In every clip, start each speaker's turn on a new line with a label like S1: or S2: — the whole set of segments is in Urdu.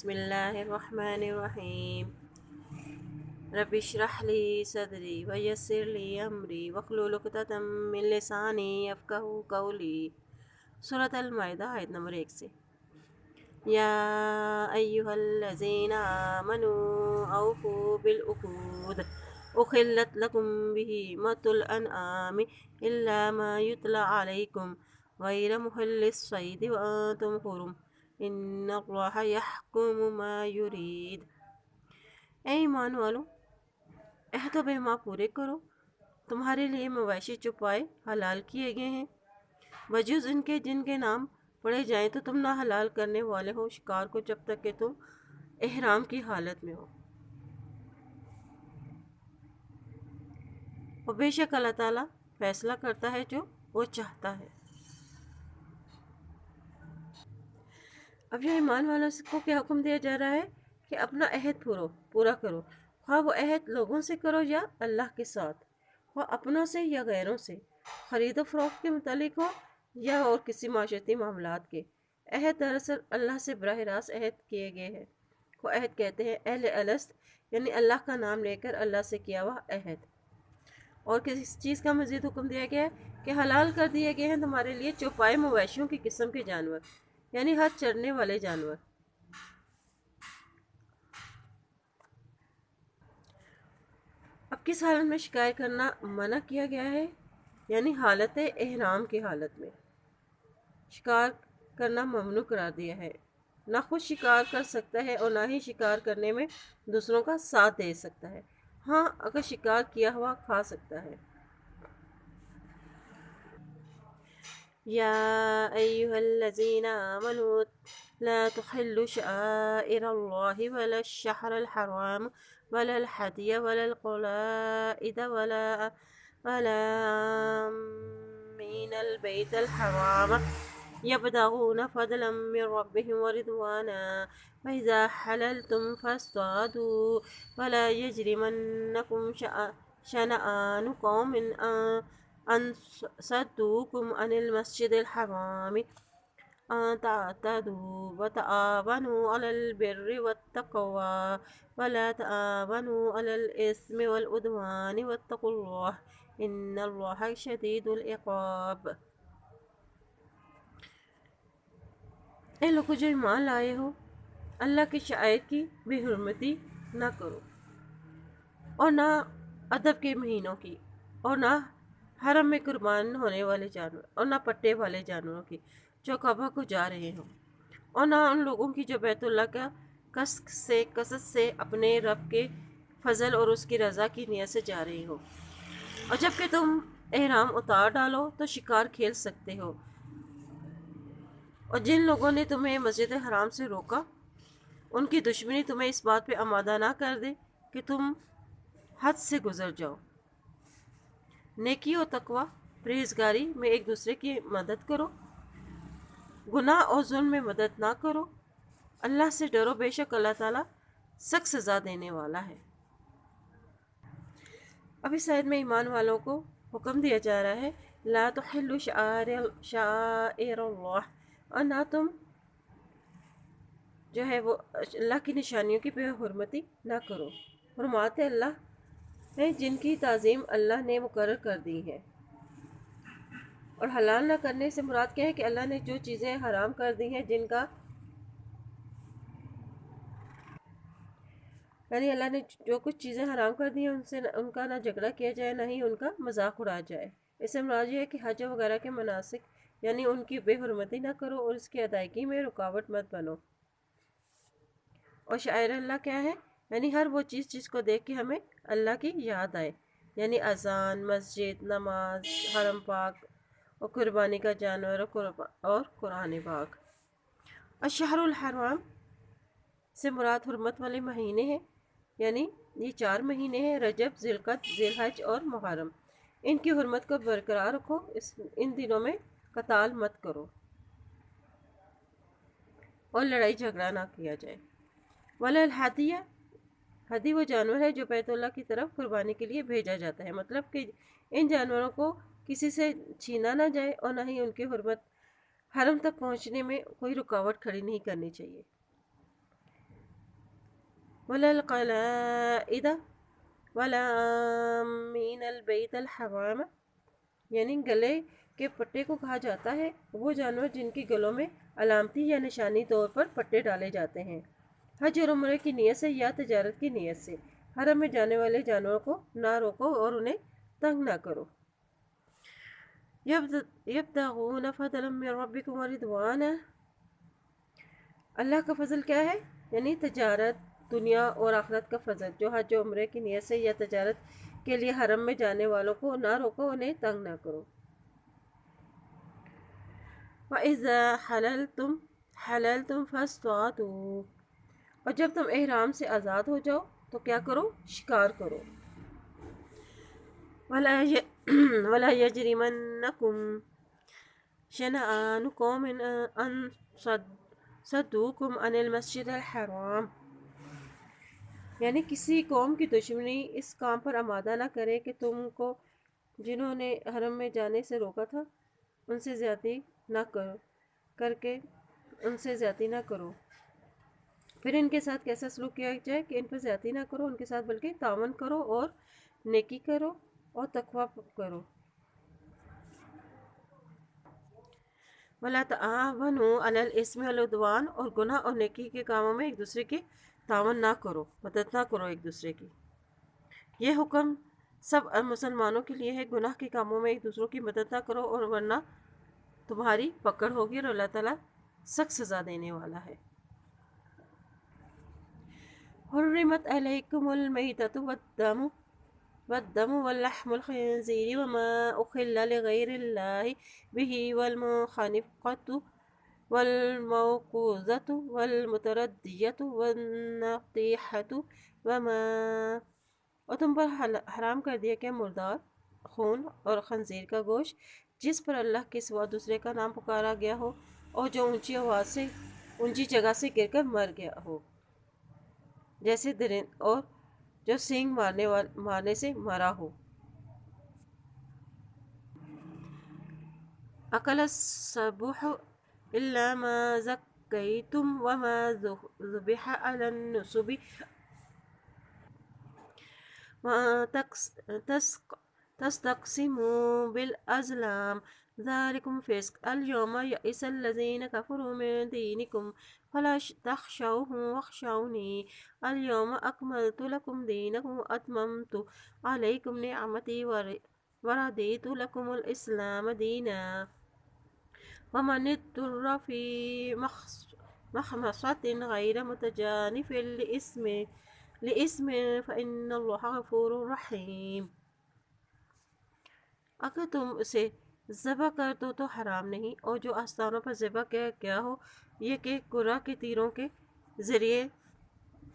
S1: بسم اللہ الرحمن الرحیم رب اشرح لی صدری ویسر لی امری واحلل عقدۃ من لسانی یفقہوا قولی۔ سورۃ المائدہ آیت نمبر 1 سے۔ یا ایہا الذین آمنوا اوفوا بالعقود احلت لکم بہیمۃ الانعام الا ما یتلی علیکم غیر محل الصید وانتم حرم ان اللہ یحکم ما یرید۔ اے ایمان والو، عہد و پیمان پورے کرو۔ تمہارے لیے مویشی چپائے حلال کیے گئے ہیں بجز ان کے جن کے نام پڑے جائیں تو تم نہ حلال کرنے والے ہو شکار کو جب تک کہ تم احرام کی حالت میں ہو، اور بے شک اللہ تعالیٰ فیصلہ کرتا ہے جو وہ چاہتا ہے۔ اب یہ ایمان والوں کو کیا حکم دیا جا رہا ہے کہ اپنا عہد پورا کرو، خواہ وہ عہد لوگوں سے کرو یا اللہ کے ساتھ، خواہ اپنوں سے یا غیروں سے، خرید و فروخت کے متعلق ہو یا اور کسی معاشرتی معاملات کے۔ عہد دراصل اللہ سے براہ راست عہد کیے گئے ہیں کو عہد کہتے ہیں۔ اہل الست یعنی اللہ کا نام لے کر اللہ سے کیا ہوا عہد۔ اور کس چیز کا مزید حکم دیا گیا ہے کہ حلال کر دیے گئے ہیں تمہارے لیے چوپائے مویشیوں کی قسم کے جانور، یعنی ہر چرنے والے جانور۔ اب کس حالت میں شکار کرنا منع کیا گیا ہے؟ یعنی حالت احرام کی حالت میں شکار کرنا ممنوع قرار دیا ہے۔ نہ خود شکار کر سکتا ہے اور نہ ہی شکار کرنے میں دوسروں کا ساتھ دے سکتا ہے۔ ہاں، اگر شکار کیا ہوا کھا سکتا ہے۔ یا ایہا الذین آمنوا لا تحلوا شعائر اللہ ولا الشہر الحرام ولا الحدی ولا القلائد ولا آمین البیت الحرام یبتغون فضلا من ربهم ورضوانا فإذا حللتم فاصطادوا ولا يجرمنكم شنآن قوم أن صدوكم عن المسجد الحرام أن تعتدوا وتعاونوا على البر والتقوى ولا تعاونوا على الإثم والعدوان واتقوا الله إن الله شديد العقاب۔ اے لوگو جو ایمان لائے ہو، اللہ کے شعائر کی بے حرمتی نہ کرو، اور نہ ادب کے مہینوں کی، اور نہ حرم میں قربان ہونے والے جانور، اور نہ پٹے والے جانوروں کی جو کعبہ کو جا رہے ہوں، اور نہ ان لوگوں کی جو بیت اللہ کا قصد سے اپنے رب کے فضل اور اس کی رضا کی نیت سے جا رہے ہو۔ اور جب کہ تم احرام اتار ڈالو تو شکار کھیل سکتے ہو۔ اور جن لوگوں نے تمہیں مسجد حرام سے روکا، ان کی دشمنی تمہیں اس بات پہ آمادہ نہ کر دے کہ تم حد سے گزر جاؤ۔ نیکی و تقوی پرہیزگاری میں ایک دوسرے کی مدد کرو، گناہ اور ظلم میں مدد نہ کرو۔ اللہ سے ڈرو، بے شک اللہ تعالیٰ سخت سزا دینے والا ہے۔ اب اس آیت میں ایمان والوں کو حکم دیا جا رہا ہے لا تحلوا شعائر اللہ، اور نہ تم جو ہے وہ اللہ کی نشانیوں کی بے حرمتی نہ کرو۔ حرمات اللہ ہیں جن کی تعظیم اللہ نے مقرر کر دی ہے۔ اور حلال نہ کرنے سے مراد کیا ہے کہ اللہ نے جو چیزیں حرام کر دی ہیں، جن کا یعنی اللہ نے جو کچھ چیزیں حرام کر دی ہیں ان کا نہ جھگڑا کیا جائے، نہ ہی ان کا مذاق اڑایا جائے۔ اس سے مراد یہ ہے کہ حج وغیرہ کے مناسک یعنی ان کی بے حرمتی نہ کرو اور اس کی ادائیگی میں رکاوٹ مت بنو۔ اور شعائر اللہ کیا ہے؟ یعنی ہر وہ چیز جس کو دیکھ کے ہمیں اللہ کی یاد آئے، یعنی اذان، مسجد، نماز، حرم پاک اور قربانی کا جانور اور قرآن پاک۔ الشہر الحرام سے مراد حرمت والے مہینے ہیں، یعنی یہ 4 مہینے ہیں، رجب، ذی القعدہ، ذی الحج اور محرم۔ ان کی حرمت کو برقرار رکھو، ان دنوں میں قتال مت کرو اور لڑائی جھگڑا نہ کیا جائے۔ ولا الحدیہ، ہدی وہ جانور ہے جو بیت اللہ کی طرف قربانی کے لیے بھیجا جاتا ہے، مطلب کہ ان جانوروں کو کسی سے چھینا نہ جائے اور نہ ہی ان کی حرمت حرم تک پہنچنے میں کوئی رکاوٹ کھڑی نہیں کرنی چاہیے۔ ولا القلائد ولا آمین البیت الحرام، یعنی گلے کے پٹے کو کہا جاتا ہے وہ جانور جن کے گلوں میں علامتی یا نشانی طور پر پٹے ڈالے جاتے ہیں۔ حج اور عمرے کی نیت سے یا تجارت کی نیت سے حرم میں جانے والے جانوروں کو نہ روکو اور انہیں تنگ نہ کرو۔ یبتغون فضلا من ربکم ورضوانا، اللہ کا فضل کیا ہے؟ یعنی تجارت، دنیا اور آخرت کا فضل۔ جو حج و عمرے کی نیت سے یا تجارت کے لیے حرم میں جانے والوں کو نہ روکو، انہیں تنگ نہ کرو۔ وَإِذَا حَلَلْتُمْ فَاصْطَادُوا، اور جب تم احرام سے آزاد ہو جاؤ تو کیا کرو؟ شکار کرو۔ وَلَا يَجْرِمَنَّكُمْ شَنَآنُ قَوْمٍ أَن صَدُّوكُمْ عَنِ الْمَسْجِدِ الْحَرَامِ، یعنی کسی قوم کی دشمنی اس کام پر آمادہ نہ کرے کہ تم کو جنہوں نے حرم میں جانے سے روکا تھا ان سے زیادتی نہ کرو۔ پھر ان کے ساتھ کیسا سلوک کیا جائے کہ ان پر زیادتی نہ کرو ان کے ساتھ، بلکہ تعاون کرو اور نیکی کرو اور تقویٰ کرو۔ وَلَا تَعَاوَنُوا عَلَى الْإِثْمِ وَالْعُدْوَانِ، اور گناہ اور نیکی کے کاموں میں ایک دوسرے کی تعاون نہ کرو، مدد نہ کرو ایک دوسرے کی۔ یہ حکم سب مسلمانوں کے لیے ہے، گناہ کے کاموں میں ایک دوسروں کی مدد نہ کرو اور ورنہ تمہاری پکڑ ہوگی اور اللہ تعالیٰ سخت سزا دینے والا ہے۔ حرمت علیکم المیتۃ والدم ولحم الخنزیر وما اخل لغیر اللہ بہ والمنخنقۃ والموقوذۃ والمتردیۃ والنطیحۃ وما، اور تم پر حرام کر دیا گیا مردار، خون اور خنزیر کا گوشت جس پر اللہ کے سوا دوسرے کا نام پکارا گیا ہو، اور جو اونچی آواز سے اونچی جگہ سے گر کر مر گیا ہو، جیسے درند، اور جو سینگ مارنے سے مرا ہو۔ اکل السبع الا ما زکیتم وما ذبح علی النصب تستقسموا بالازلام ذلكم فسق اليوم يئس الذين كفروا من دينكم فلا تخشوهم واخشوني اليوم أكملت لكم دينكم وأتممت عليكم نعمتي ورضيت لكم الإسلام دينا ومن اضطر في مخمصة غير متجانف لإثم فإن الله غفور رحيم۔ اگر تم اسے ذبح کر دو تو حرام نہیں، اور جو آستانوں پر ذبح کیا گیا ہو یہ کہ قرہ کے تیروں کے ذریعے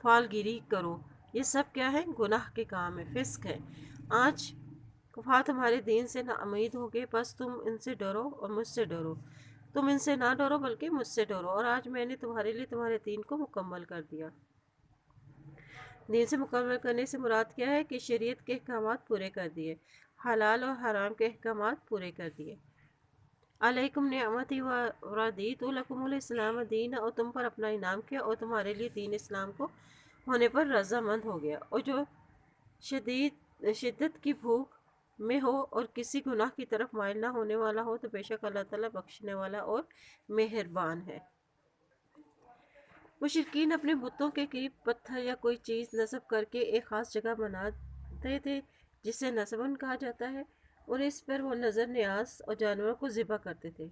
S1: فال گیری کرو، یہ سب کیا ہے؟ گناہ کے کام ہے، فسق ہے۔ آج کفار تمہارے دین سے نا امید ہو گئے، بس تم ان سے ڈرو اور مجھ سے ڈرو۔ تم ان سے نہ ڈرو بلکہ مجھ سے ڈرو، اور آج میں نے تمہارے لیے تمہارے دین کو مکمل کر دیا۔ دین سے مکمل کرنے سے مراد کیا ہے؟ کہ شریعت کے احکامات پورے کر دیے، حلال اور حرام کے احکامات پورے کر دیے۔ علیکم نعمتی ورضیت لکم الاسلام دین، اور تم پر اپنا انعام کیا اور تمہارے لیے دین اسلام کو ہونے پر رضامند ہو گیا۔ اور جو شدت کی بھوک میں ہو اور کسی گناہ کی طرف مائل نہ ہونے والا ہو تو بے شک اللہ تعالیٰ بخشنے والا اور مہربان ہے۔ مشرکین اپنے بتوں کے قریب پتھر یا کوئی چیز نصب کر کے ایک خاص جگہ بناتے تھے جسے نصبن کہا جاتا ہے، اور اس پر وہ نظر نیاز اور جانوروں کو ذبح کرتے تھے۔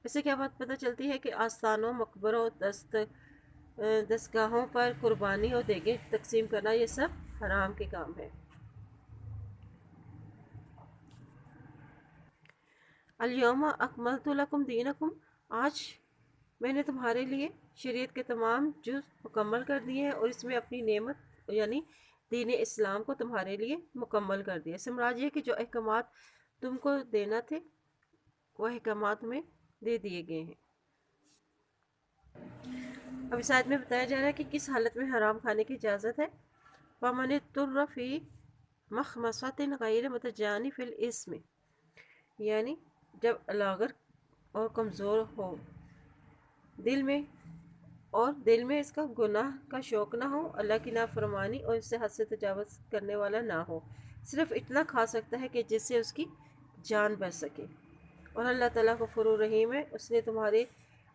S1: اس سے کیا بات پتہ چلتی ہے کہ آستانوں، مقبروں، دستگاہوں پر قربانی اور دیگیں تقسیم کرنا یہ سب حرام کے کام ہے۔ الیوم اکملت لکم دینکم، آج میں نے تمہارے لیے شریعت کے تمام جز مکمل کر دیے ہیں اور اس میں اپنی نعمت یعنی دین اسلام کو تمہارے لیے مکمل کر دیا۔ اس سے مراد یہ کہ جو احکامات تم کو دینا تھے وہ احکامات میں دے دیے گئے ہیں۔ اب اس آیت میں بتایا جا رہا ہے کہ کس حالت میں حرام کھانے کی اجازت ہے۔ وَمَنِ اضْطُرَّ فِي مَخْمَصَةٍ غَيْرِ مُتَجَانِفٍ لِلْإِثْمِ، یعنی جب لاغر اور کمزور ہو دل میں اور دل میں اس کا گناہ کا شوق نہ ہو، اللہ کی نافرمانی اور اس سے حد سے تجاوز کرنے والا نہ ہو، صرف اتنا کھا سکتا ہے کہ جس سے اس کی جان بچ سکے۔ اور اللہ تعالیٰ غفور الرحیم ہے، اس نے تمہاری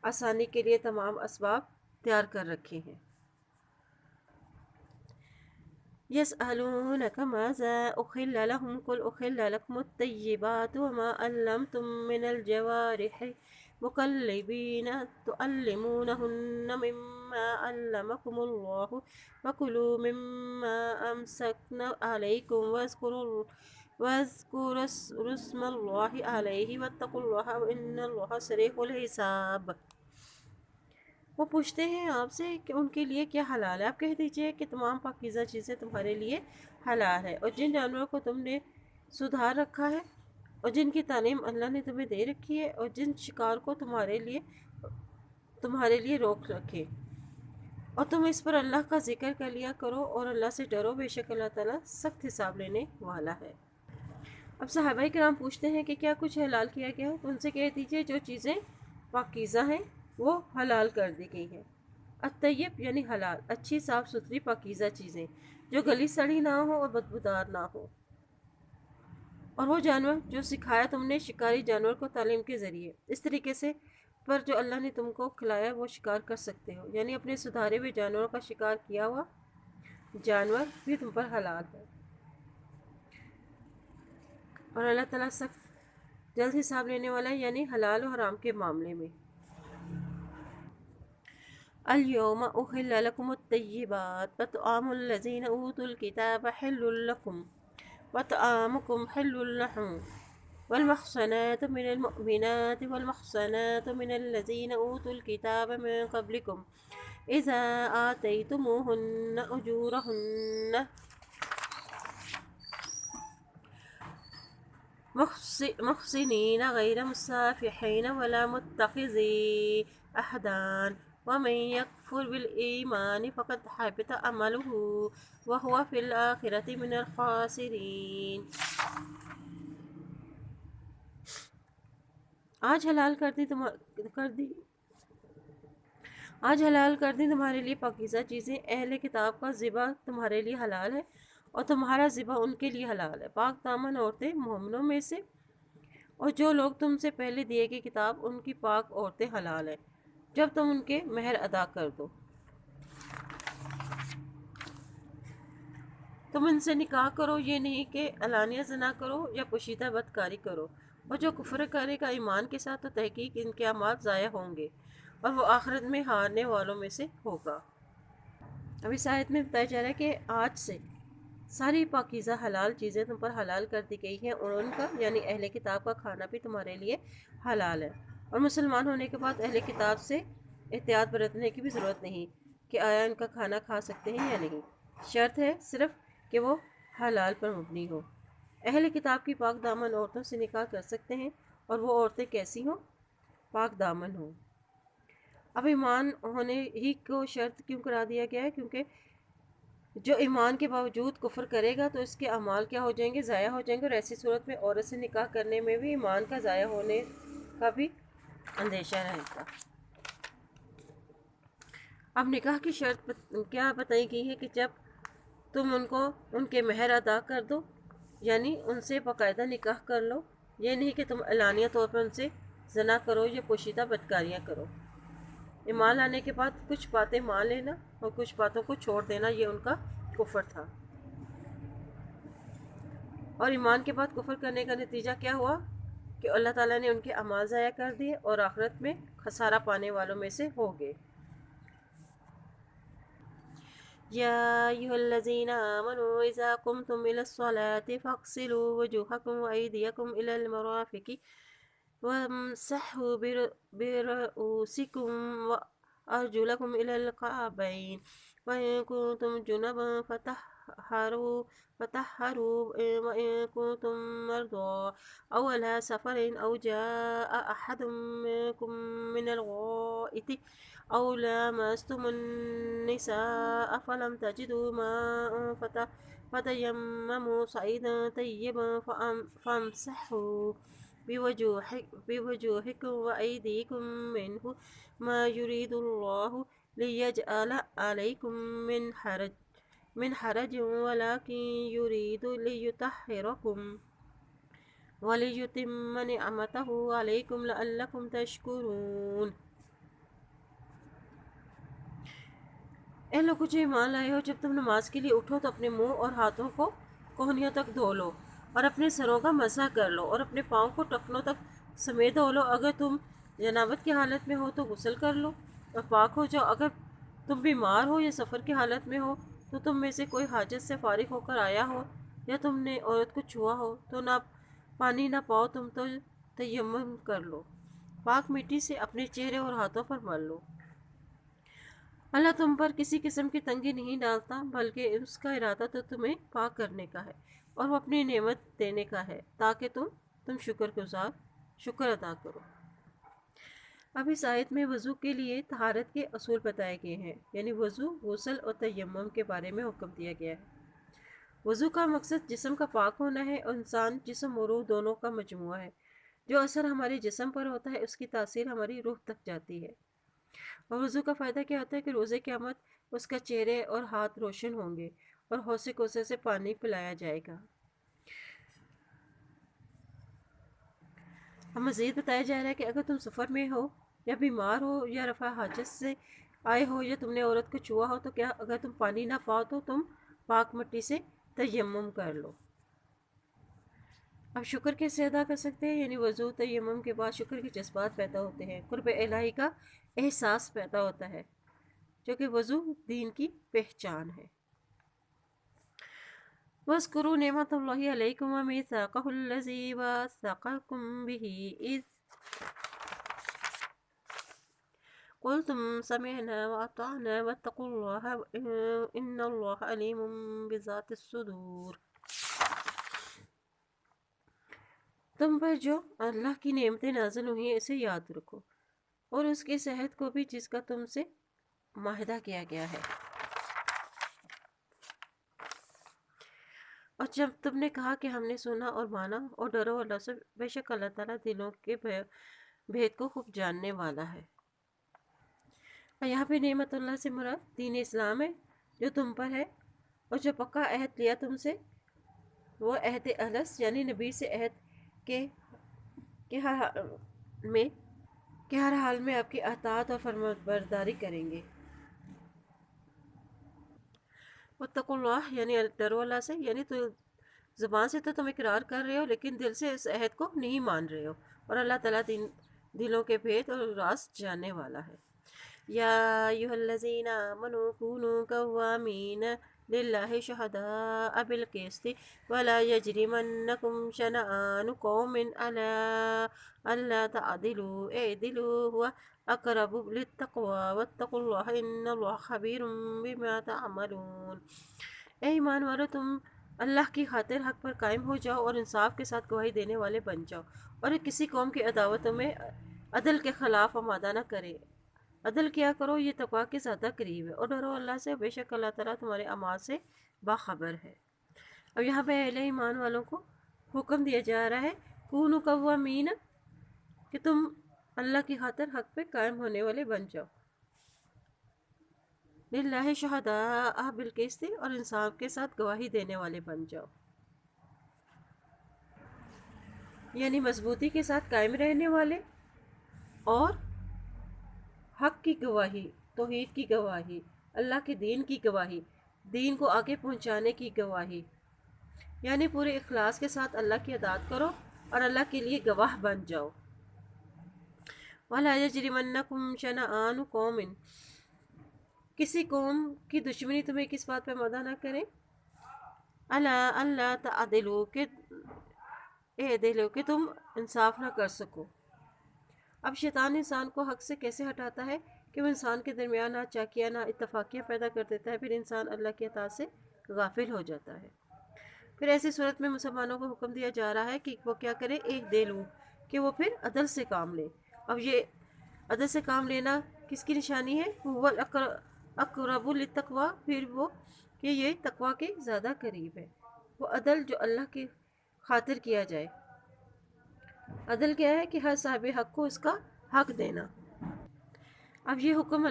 S1: آسانی کے لیے تمام اسباب تیار کر رکھے ہیں۔ يسألونك ماذا أحل لهم قل أحل لكم الطيبات وما علمتم من الجوارح مكلبين تعلمونهن مما علمكم الله فكلوا مما أمسكن عليكم واذكروا اسم الله عليه واتقوا الله إن الله سريع الحساب۔ وہ پوچھتے ہیں آپ سے کہ ان کے لیے کیا حلال ہے، آپ کہہ دیجئے کہ تمام پاکیزہ چیزیں تمہارے لیے حلال ہے، اور جن جانوروں کو تم نے سدھار رکھا ہے اور جن کی تعلیم اللہ نے تمہیں دے رکھی ہے، اور جن شکار کو تمہارے لیے روک رکھے، اور تم اس پر اللہ کا ذکر کر لیا کرو اور اللہ سے ڈرو، بے شک اللہ تعالیٰ سخت حساب لینے والا ہے۔ اب صحابہ کرام پوچھتے ہیں کہ کیا کچھ حلال کیا گیا ہے، تو ان سے کہہ دیجئے جو چیزیں پاکیزہ ہیں وہ حلال کر دی گئی ہیں۔ الطیب یعنی حلال، اچھی صاف ستھری پاکیزہ چیزیں جو گلی سڑی نہ ہو اور بدبودار نہ ہو، اور وہ جانور جو سکھایا تم نے شکاری جانور کو تعلیم کے ذریعے، اس طریقے سے پر جو اللہ نے تم کو کھلایا وہ شکار کر سکتے ہو، یعنی اپنے سدھارے ہوئے جانوروں کا شکار کیا ہوا جانور بھی تم پر حلال ہے، اور اللہ تعالیٰ سخت جلد حساب لینے والا ہے، یعنی حلال و حرام کے معاملے میں۔ اليوم أحل لكم الطيبات وطعام الذين أوتوا الكتاب حل لكم وطعامكم حل لهم والمحصنات من المؤمنات والمحصنات من الذين أوتوا الكتاب من قبلكم إذا آتيتموهن أجورهن محصنين غير مسافحين ولا متخذي أخدان ومن يكفر بالإيمان فقد حبط عمله وهو في الآخرة من الخاسرين۔ آج حلال کر دی تمہارے لیے پاکیزہ چیزیں، اہل کتاب کا ذبح تمہارے لیے حلال ہے اور تمہارا ذبح ان کے لیے حلال ہے، پاک دامن عورتیں مومنوں میں سے اور جو لوگ تم سے پہلے دیے گئے کتاب ان کی پاک عورتیں حلال ہیں جب تم ان کے مہر ادا کر دو۔ تم ان سے نکاح کرو، یہ نہیں کہ علانیہ زنا کرو یا پوشیدہ بدکاری کرو، اور جو کفر کرے گا ایمان کے ساتھ تو تحقیق ان کے اعمال ضائع ہوں گے اور وہ آخرت میں ہارنے والوں میں سے ہوگا۔ اب اس آیت میں بتایا جا رہا ہے کہ آج سے ساری پاکیزہ حلال چیزیں تم پر حلال کر دی گئی ہیں، اور ان کا یعنی اہل کتاب کا کھانا بھی تمہارے لیے حلال ہے، اور مسلمان ہونے کے بعد اہل کتاب سے احتیاط برتنے کی بھی ضرورت نہیں کہ آیا ان کا کھانا کھا سکتے ہیں یا نہیں، شرط ہے صرف کہ وہ حلال پر مبنی ہو۔ اہل کتاب کی پاک دامن عورتوں سے نکاح کر سکتے ہیں، اور وہ عورتیں کیسی ہوں؟ پاک دامن ہوں۔ اب ایمان ہونے ہی کو شرط کیوں کرا دیا گیا ہے؟ کیونکہ جو ایمان کے باوجود کفر کرے گا تو اس کے اعمال کیا ہو جائیں گے؟ ضائع ہو جائیں گے، اور ایسی صورت میں عورت سے نکاح کرنے میں بھی ایمان کا ضائع ہونے کا بھی اندیشہ رہے گا۔ اب نکاح کی شرط کیا بتائی گئی ہے کہ جب تم ان کو ان کے مہر ادا کر دو، یعنی ان سے باقاعدہ نکاح کر لو، یہ نہیں کہ تم اعلانیہ طور پر ان سے زنا کرو یا پوشیدہ بدکاریاں کرو۔ ایمان لانے کے بعد کچھ باتیں مان لینا اور کچھ باتوں کو چھوڑ دینا، یہ ان کا کفر تھا، اور ایمان کے بعد کفر کرنے کا نتیجہ کیا ہوا کہ اللہ تعالیٰ نے ان کے اعمال ضائع کر دیے اور آخرت میں خسارہ پانے والوں میں سے ہو گئے۔ يا أيها الذين آمنوا إذا قمتم إلى الصلاة فاغسلوا وجوهكم وأيديكم إلى المرافق وامسحوا برؤوسكم وأرجلكم إلى الكعبين وإن كنتم جنبا فطهروا وإن كنتم مرضى أو على سفر أو جاء أحد منكم من الغائط أو لامستم النساء فلم تجدوا ماء فتيمموا صعيدا طيبا فامسحوا بوجوهكم وأيديكم منه ما يريد الله ليجعل عليكم من حرج ولكن يريد ليطهركم وليتم نعمته عليكم لعلكم تشكرون۔ اے لوگو جو ایمان لائے ہو، جب تم نماز کے لیے اٹھو تو اپنے منہ اور ہاتھوں کو کوہنیوں تک دھو لو اور اپنے سروں کا مسح کر لو اور اپنے پاؤں کو ٹخنوں تک سمیت دھو لو۔ اگر تم جنابت کی حالت میں ہو تو غسل کر لو اور پاک ہو جاؤ۔ اگر تم بیمار ہو یا سفر کی حالت میں ہو تو تم میں سے کوئی حاجت سے فارغ ہو کر آیا ہو یا تم نے عورت کو چھوا ہو تو نہ پانی نہ پاؤ تم تو تیمم کر لو، پاک مٹی سے اپنے چہرے اور ہاتھوں پر مل لو۔ اللہ تم پر کسی قسم کی تنگی نہیں ڈالتا، بلکہ اس کا ارادہ تو تمہیں پاک کرنے کا ہے اور وہ اپنی نعمت دینے کا ہے تاکہ تم شکر ادا کرو۔ اب اس آیت میں وضو کے لیے طہارت کے اصول بتائے گئے ہیں، یعنی وضو، غسل اور تیمم کے بارے میں حکم دیا گیا ہے۔ وضو کا مقصد جسم کا پاک ہونا ہے اور انسان جسم اور روح دونوں کا مجموعہ ہے۔ جو اثر ہمارے جسم پر ہوتا ہے اس کی تاثیر ہماری روح تک جاتی ہے۔ اور وضو کا فائدہ کیا ہوتا ہے کہ روزے قیامت اس کا چہرے اور ہاتھ روشن ہوں گے اور حوض کوثر سے پانی پلایا جائے گا۔ اب مزید بتایا جا رہا ہے کہ اگر تم سفر میں ہو یا بیمار ہو یا رفع حاجت سے آئے ہو یا تم نے عورت کو چھوا ہو تو کیا اگر تم پانی نہ پاؤ تو تم پاک مٹی سے تیمم کر لو۔ اب شکر کیسے ادا کر سکتے ہیں؟ یعنی وضو تیمم کے بعد شکر کے جذبات پیدا ہوتے ہیں، قرب الہی کا احساس پیدا ہوتا ہے، جو کہ وضو دین کی پہچان ہے۔ وَاذْكُرُوا نِعْمَتَ اللَّهِ عَلَيْكُمْ وَمِيثَاقَهُ الَّذِي وَاثَقَكُم بِهِ إِذْ قُلْتُمْ سَمِعْنَا وَأَطَعْنَا وَاتَّقُوا اللَّهَ إِنَّ اللَّهَ عَلِيمٌ بِذَاتِ الصُّدُورِ۔ تم پر جو اللہ کی نعمتیں نازل ہوئی ہیں اسے یاد رکھو اور اس کے صحت کو بھی جس کا تم سے معاہدہ کیا گیا ہے۔ اور جب تم نے کہا کہ ہم نے سنا اور مانا اور ڈرو اللہ سے، بے شک اللہ تعالیٰ دلوں کے بھید کو خوب جاننے والا ہے۔ اور یہاں پہ نعمت اللہ سے مراد دین اسلام ہے جو تم پر ہے، اور جو پکا عہد لیا تم سے وہ عہد اخلص یعنی نبی سے عہد کہ ہر حال میں آپ کی اطاعت اور فرمانبرداری کریں گے۔ واتقوا اللہ یعنی ڈرو اللہ سے، یعنی تو زبان سے تو تم اقرار کر رہے ہو لیکن دل سے اس عہد کو نہیں مان رہے ہو، اور اللہ تعالیٰ دلوں کے بھید اور راز جاننے والا ہے۔ یا ایھا الذین آمنوا کونوا قوامین للہ شہداء بالقسط ولا یجرمنکم شنآن قوم علی الا تعدلوا اعدلوا هو اقرب للتقوی واتقوا اللہ ان اللہ خبیر بما تعملون۔ اے ایمان والو، تم اللہ کی خاطر حق پر قائم ہو جاؤ اور انصاف کے ساتھ گواہی دینے والے بن جاؤ، اور کسی قوم کی عداوتوں میں عدل کے خلاف آمادہ نہ کرے۔ عدل کیا کرو، یہ تقویٰ کے زیادہ قریب ہے، اور ڈرو اللہ سے، بے شک اللہ تعالیٰ تمہارے اعمال سے باخبر ہے۔ اب یہاں پہ اہل ایمان والوں کو حکم دیا جا رہا ہے کونوا قوامین، کہ تم اللہ کی خاطر حق پہ قائم ہونے والے بن جاؤ، للہ شہداء بالقسط، اور انصاف کے ساتھ گواہی دینے والے بن جاؤ، یعنی مضبوطی کے ساتھ قائم رہنے والے اور حق کی گواہی، توحید کی گواہی، اللہ کے دین کی گواہی، دین کو آگے پہنچانے کی گواہی، یعنی پورے اخلاص کے ساتھ اللہ کی اطاعت کرو اور اللہ کے لیے گواہ بن جاؤ۔ وَلَا يَجْرِمَنَّكُمْ شَنَآنُ قَوْمٍ، کسی قوم کی دشمنی تمہیں کس بات پہ مدعو نہ کرے، عَلَىٰ أَلَّا تَعْدِلُوا، کہ تم انصاف نہ کر سکو۔ اب شیطان انسان کو حق سے کیسے ہٹاتا ہے کہ وہ انسان کے درمیان نہ چاکیاں نہ اتفاقیاں پیدا کر دیتا ہے، پھر انسان اللہ کی اطاعت سے غافل ہو جاتا ہے۔ پھر ایسی صورت میں مسلمانوں کو حکم دیا جا رہا ہے کہ وہ کیا کرے، ایک دلو، کہ وہ پھر عدل سے کام لے۔ اب یہ عدل سے کام لینا کس کی نشانی ہے؟ وہ اقرب للتقوی، پھر وہ کہ یہ تقوی کے زیادہ قریب ہے۔ وہ عدل جو اللہ کی خاطر کیا جائے۔ عدل کیا ہے کہ ہر صاحب حق کو اس کا حق دینا۔ اب یہ حکم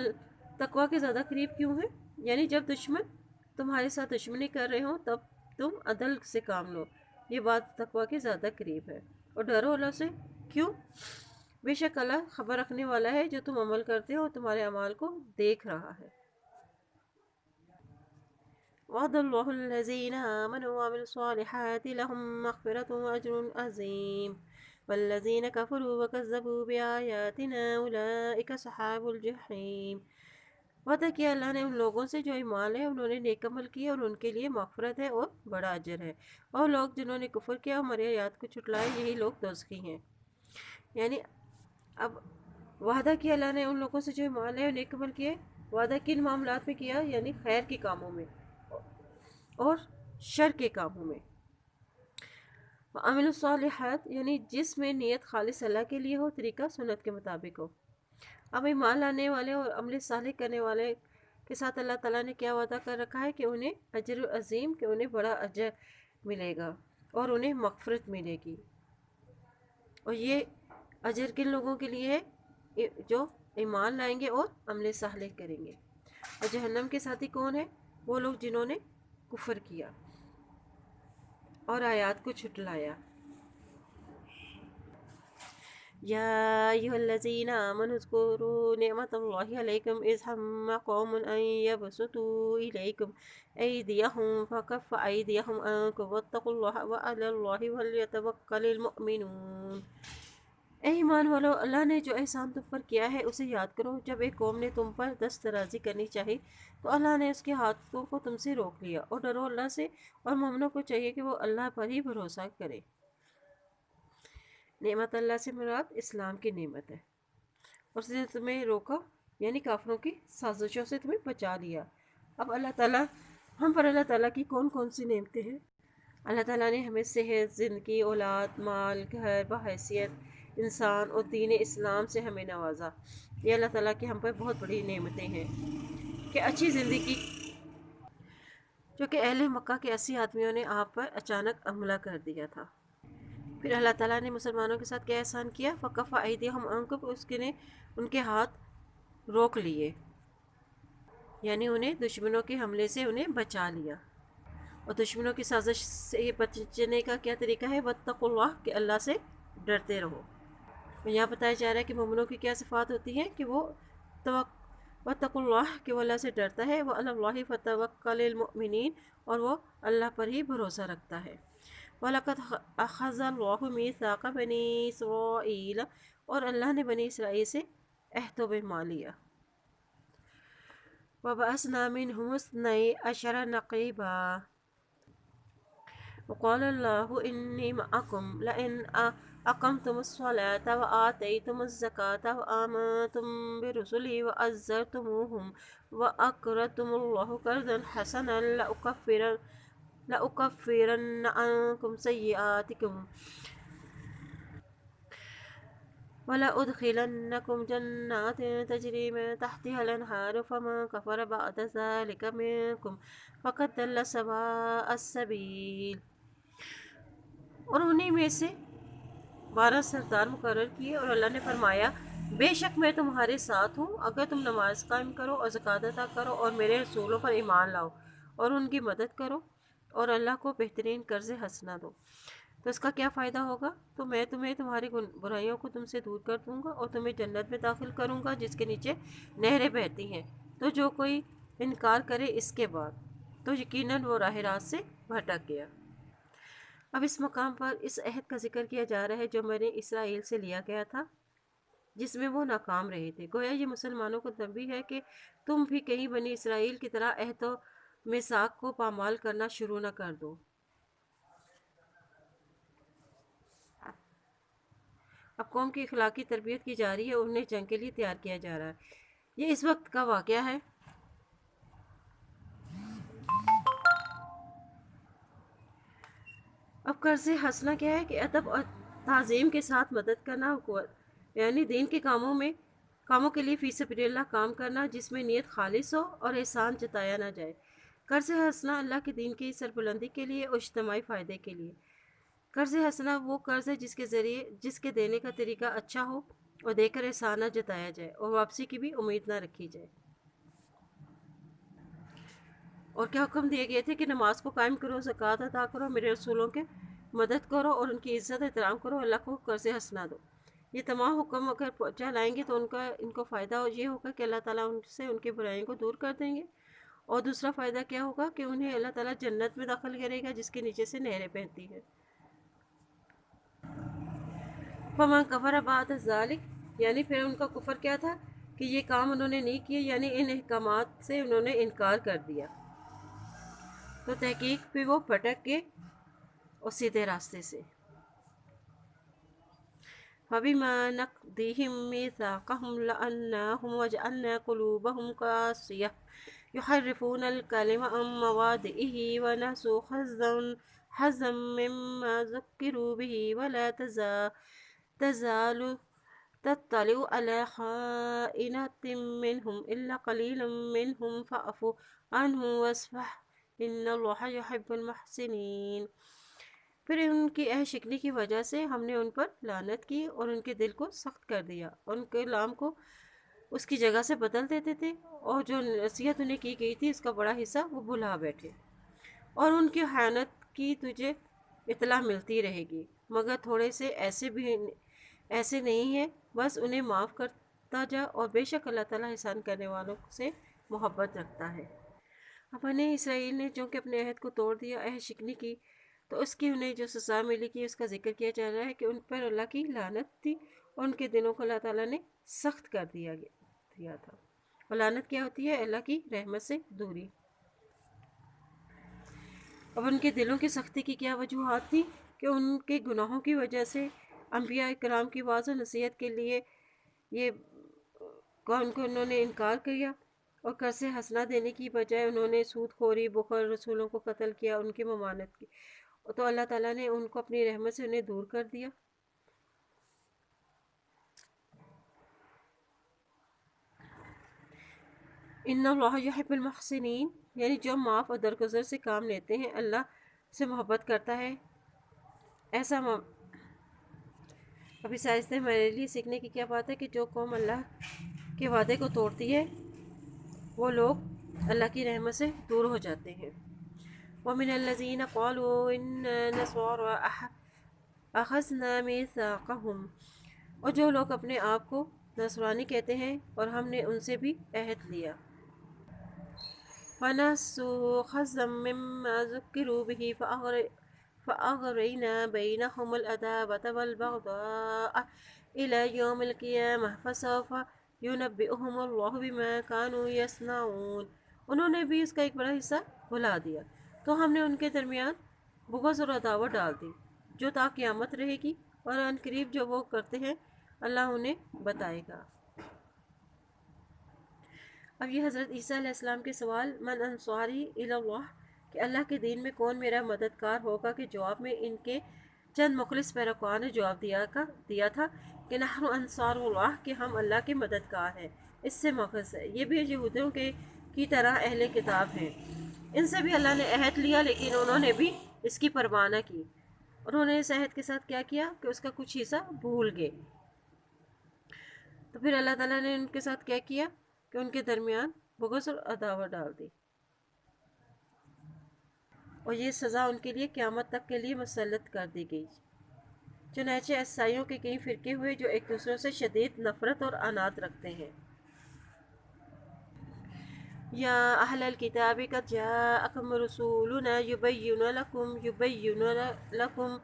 S1: تقوی کے زیادہ قریب کیوں ہیں؟ یعنی جب دشمن تمہارے ساتھ دشمنی کر رہے ہوں تب تم عدل سے کام لو، یہ بات تقوی کے زیادہ قریب ہے۔ اور ڈرو اللہ سے، کیوں؟ بے شک اللہ خبر رکھنے والا ہے جو تم عمل کرتے ہو اور تمہارے اعمال کو دیکھ رہا ہے۔ وعد اللہ الذین آمنوا وعملوا الصالحات لهم مغفرۃ واجر عظیم والذین کفروا وکذبوا بآیاتنا اولئک اصحاب الجحیم۔ وعدہ کیا اللہ نے ان لوگوں سے جو ایمان ہے، انہوں نے نیک عمل کیے اور ان کے لیے مغفرت ہے اور بڑا اجر ہے، اور لوگ جنہوں نے کفر کیا اور ہماری آیات کو چھٹلائے یہی لوگ دوزخی ہیں۔ یعنی اب وعدہ کیا اللہ نے ان لوگوں سے جو ایمان ہے اور نیک عمل کیے، وعدہ کن معاملات میں کیا؟ یعنی خیر کے کاموں میں اور شر کے کاموں میں۔ وعمل الصالحات یعنی جس میں نیت خالص اللہ کے لیے ہو، طریقہ سنت کے مطابق ہو۔ اب ایمان لانے والے اور عمل صالح کرنے والے کے ساتھ اللہ تعالیٰ نے کیا وعدہ کر رکھا ہے کہ انہیں اجر عظیم، کہ انہیں بڑا اجر ملے گا اور انہیں مغفرت ملے گی۔ اور یہ اجر کن لوگوں کے لیے ہے؟ جو ایمان لائیں گے اور عمل صالح کریں گے۔ اور جہنم کے ساتھی کون ہیں؟ وہ لوگ جنہوں نے کفر کیا اور آیات کو چھٹلایا۔ یا ایھا الذین آمنوا اذکروا نعمت اللہ علیکم اذ ہم قوم ان یبسطوا الیکم ایدیہم فکف ایدیہم عنکم واتقوا اللہ وعلی اللہ فلیتوکل المؤمنون۔ اے ایمان والو، اللہ نے جو احسان تم پر کیا ہے اسے یاد کرو۔ جب ایک قوم نے تم پر دست درازی کرنی چاہی تو اللہ نے اس کے ہاتھوں کو تم سے روک لیا۔ اور ڈرو اللہ سے، اور مومنوں کو چاہیے کہ وہ اللہ پر ہی بھروسہ کرے۔ نعمت اللہ سے مراد اسلام کی نعمت ہے، اور اس نے تمہیں روکا یعنی کافروں کی سازشوں سے تمہیں بچا لیا۔ اب اللہ تعالیٰ ہم پر اللہ تعالیٰ کی کون کون سی نعمتیں ہیں؟ اللہ تعالیٰ نے ہمیں صحت، زندگی، اولاد، مال، گھر، بحیثیت انسان اور دین اسلام سے ہمیں نوازا۔ یہ اللہ تعالیٰ کی ہم پر بہت بڑی نعمتیں ہیں کہ اچھی زندگی، جو کہ اہل مکہ کے 80 آدمیوں نے آپ پر اچانک حملہ کر دیا تھا۔ پھر اللہ تعالیٰ نے مسلمانوں کے ساتھ کیا احسان کیا؟ فَكَفَّ أَيْدِيَهُمْ عَنكُمْ، اس کے نے ان کے ہاتھ روک لیے، یعنی انہیں دشمنوں کے حملے سے انہیں بچا لیا۔ اور دشمنوں کی سازش سے بچنے کا کیا طریقہ ہے؟ وَاتَّقُوا اللَّهَ، کہ اللہ سے ڈرتے رہو۔ یہاں بتایا جا رہا ہے کہ مومنوں کی کیا صفات ہوتی ہیں کہ وہ وَاتَّقُوا اللَّهَ، کہ وہ اللہ سے ڈرتا ہے، وَعَلَى اللَّهِ فَتَوَكَّلِ الْمُؤْمِنِينَ، اور وہ اللہ پر ہی بھروسہ رکھتا ہے۔ وَلَقَدْ أَخَذَ اللَّهُ مِيثَاقَ بَنِي إِسْرَائِيلَ، اور اللہ نے بنی اسرائیل سے عہد و پیمان لیا۔ وَبَعَثْنَا مِنْهُمُ اثْنَيْ عَشَرَ نَقِيبًا وَقَالَ اللَّهُ إِنِّي مَعَكُمْ لَئِنْ أَقَمْتُمُ الصَّلَاةَ وَآتَيْتُمُ الزَّكَاةَ وَآمَنْتُمْ بِرُسُلِي وَعَزَّرْتُمُوهُمْ وَأَقْرَضْتُمُ اللَّهَ قَرْضًا حَسَنًا لَأُكَفِّرَنَّ عَنْكُمْ سَيِّئَاتِكُمْ وَلَأُدْخِلَنَّكُمْ جَنَّاتٍ تَجْرِي مِن تَحْتِهَا الْأَنْهَارُ فَمَنْ كَفَرَ بَعْدَ ذَلِكَ مِنْكُمْ فَقَدْ ضَلَّ سَوَاءَ السَّبِيلِ۔ اور انہی میں سے 12 سردار مقرر کیے، اور اللہ نے فرمایا بے شک میں تمہارے ساتھ ہوں اگر تم نماز قائم کرو اور زکوٰۃ ادا کرو اور میرے رسولوں پر ایمان لاؤ اور ان کی مدد کرو اور اللہ کو بہترین قرض حسنہ دو، تو اس کا کیا فائدہ ہوگا؟ تو میں تمہیں تمہاری برائیوں کو تم سے دور کر دوں گا اور تمہیں جنت میں داخل کروں گا جس کے نیچے نہریں بہتی ہیں۔ تو جو کوئی انکار کرے اس کے بعد تو یقیناً وہ راہ راست سے بھٹک گیا۔ اب اس مقام پر اس عہد کا ذکر کیا جا رہا ہے جو بنی اسرائیل سے لیا گیا تھا، جس میں وہ ناکام رہے تھے۔ گویا یہ مسلمانوں کو تنبیہ ہے کہ تم بھی کہیں بنی اسرائیل کی طرح عہد و میثاق کو پامال کرنا شروع نہ کر دو۔ اب قوم کی اخلاقی تربیت کی جا رہی ہے، انہیں جنگ کے لیے تیار کیا جا رہا ہے۔ یہ اس وقت کا واقعہ ہے۔ اب قرض حسنہ کیا ہے؟ کہ ادب اور تعظیم کے ساتھ مدد کرنا، یعنی دین کے کاموں کے لیے فی سبیل اللہ کام کرنا جس میں نیت خالص ہو اور احسان جتایا نہ جائے۔ قرض حسنہ اللہ کے دین کی سربلندی کے لیے اور اجتماعی فائدے کے لیے۔ قرض حسنہ وہ قرض ہے جس کے دینے کا طریقہ اچھا ہو اور دے کر احسان نہ جتایا جائے اور واپسی کی بھی امید نہ رکھی جائے۔ اور کیا حکم دیے گئے تھے کہ نماز کو قائم کرو، زکوٰۃ ادا کرو، میرے رسولوں کے مدد کرو اور ان کی عزت احترام کرو، اللہ کو قرض حسنہ دو۔ یہ تمام حکم اگر چلائیں گے تو ان کو فائدہ یہ ہوگا کہ اللہ تعالیٰ ان سے ان کی برائیوں کو دور کر دیں گے، اور دوسرا فائدہ کیا ہوگا کہ انہیں اللہ تعالیٰ جنت میں داخل کرے گا جس کے نیچے سے نہریں بہتی ہیں۔ فمن کفر بعد ذلک، یعنی پھر ان کا کفر کیا تھا کہ یہ کام انہوں نے نہیں کیے، یعنی ان احکامات سے انہوں نے انکار کر دیا، تو تحقیق پہ وہ بھٹک گئے اور سیدھے راستے سے۔ فَبِمَا نَقْضِهِمْ مِيثَاقَهُمْ لَعَنَّاهُمْ وَجَعَلْنَا قُلُوبَهُمْ قَاسِيَةً يُحَرِّفُونَ الْكَلِمَ عَن مَّوَاضِعِهِ وَنَسُوا حَظًّا مِّمَّا ذُكِّرُوا بِهِ وَلَا تَزَالُ تَطَّلِعُ عَلَىٰ خَائِنَةٍ مِّنْهُمْ إِلَّا قَلِيلًا مِّنْهُمْ فَاعْفُ عَنْهُمْ وَاصْفَحْ إِنَّ اللَّهَ يُحِبُّ الْمُحْسِنِينَ۔ پھر ان کی عہد شکنی کی وجہ سے ہم نے ان پر لعنت کی اور ان کے دل کو سخت کر دیا، اور ان کے کلام کو اس کی جگہ سے بدل دیتے تھے، اور جو نصیحت انہیں کی گئی تھی اس کا بڑا حصہ وہ بھلا بیٹھے، اور ان کی خیانت کی تجھے اطلاع ملتی رہے گی، مگر تھوڑے سے ایسے نہیں ہیں، بس انہیں معاف کرتا جا، اور بے شک اللہ تعالیٰ احسان کرنے والوں سے محبت رکھتا ہے۔ بنی اسرائیل نے چونکہ اپنے عہد کو توڑ دیا، عہد شکنی کی، تو اس کی انہیں جو سزا ملی کی اس کا ذکر کیا جا رہا ہے کہ ان پر اللہ کی لعنت تھی، اور ان کے دلوں کو اللہ تعالیٰ نے سخت کر دیا تھا۔ اور لعنت کیا ہوتی ہے؟ اللہ کی رحمت سے دوری۔ اب ان کے دلوں کی سختی کی کیا وجوہات تھی کہ ان کے گناہوں کی وجہ سے انبیاء کرام کی واعظ و نصیحت کے لیے یہ انہوں نے انکار کیا، اور قرض حسنہ دینے کی بجائے انہوں نے سود خوری، بخل، رسولوں کو قتل کیا، ان کی ممانعت کی، تو اللہ تعالیٰ نے ان کو اپنی رحمت سے انہیں دور کر دیا۔ ان اللہ یحب المحسنین، یعنی جو معاف اور درگزر سے کام لیتے ہیں اللہ سے محبت کرتا ہے۔ ایسا ابھی سائنس نے میرے لیے سیکھنے کی کیا بات ہے کہ جو قوم اللہ کے وعدے کو توڑتی ہے وہ لوگ اللہ کی رحمت سے دور ہو جاتے ہیں۔ وَمِنَ الَّذِينَ قَالُوا إِنَّا نَصَارَىٰ أَخَذْنَا مِيثَاقَهُمْ، اور جو لوگ اپنے آپ کو نصرانی کہتے ہیں اور ہم نے ان سے بھی عہد لیا۔ فَنَسُوا حَظًّا مِّمَّا ذُكِّرُوا بِهِ فَأَغْرَيْنَا بَيْنَهُمُ الْعَدَاوَةَ وَالْبَغْضَاءَ إِلَىٰ يَوْمِ الْقِيَامَةِ فَسَوْفَ يُنَبِّئُهُمُ اللَّهُ بِمَا كَانُوا يَصْنَعُونَ۔ انہوں نے بھی اس کا ایک بڑا حصہ بھلا دیا، تو ہم نے ان کے درمیان بغض اور عداوت ڈال دی جو تا قیامت رہے گی، اور ان قریب جو وہ کرتے ہیں اللہ انہیں بتائے گا۔ اب یہ حضرت عیسیٰ علیہ السلام کے سوال من انصاری الی اللہ، کہ اللہ کے دین میں کون میرا مددگار ہوگا، کے جواب میں ان کے چند مخلص پیروکار نے جواب دیا تھا کہ نحن انصار اللہ، کہ ہم اللہ کے مددگار ہیں۔ اس سے ماخذ ہے یہ بھی یہودیوں کی طرح اہل کتاب ہیں، ان سے بھی اللہ نے عہد لیا لیکن انہوں نے بھی اس کی پرواہ نہ کی، انہوں نے اس عہد کے ساتھ کیا کیا کہ اس کا کچھ حصہ بھول گئے، تو پھر اللہ تعالیٰ نے ان کے ساتھ کیا کیا کہ ان کے درمیان بغض اور عداوت ڈال دی، اور یہ سزا ان کے لیے قیامت تک کے لیے مسلط کر دی گئی۔ چنانچہ عیسائیوں کے کئی فرقے ہوئے جو ایک دوسرے سے شدید نفرت اور عناد رکھتے ہیں۔ یا اہل الکتاب قد جاءکم رسولنا یبین لکم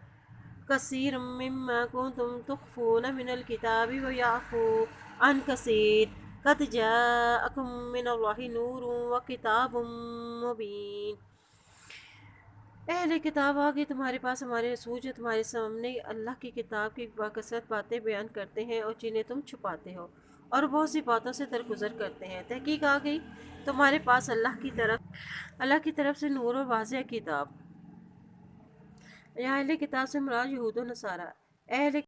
S1: کثیر مما کنتم تخفون من الکتاب ویعفو عن کثیر قد جاءکم من اللہ نور وکتاب مبین۔ اہل کتاب آگے تمہارے پاس ہمارے رسول جو تمہارے سامنے اللہ کی کتاب کی باکثرت باتیں بیان کرتے ہیں اور جنہیں تم چھپاتے ہو، اور بہت سی باتوں سے درگزر کرتے ہیں۔ تحقیق آ گئی تمہارے پاس اللہ کی طرف سے نور اور واضح کتاب۔ یہاں اہل کتاب سے مراد یہود و نصارہ۔ اہل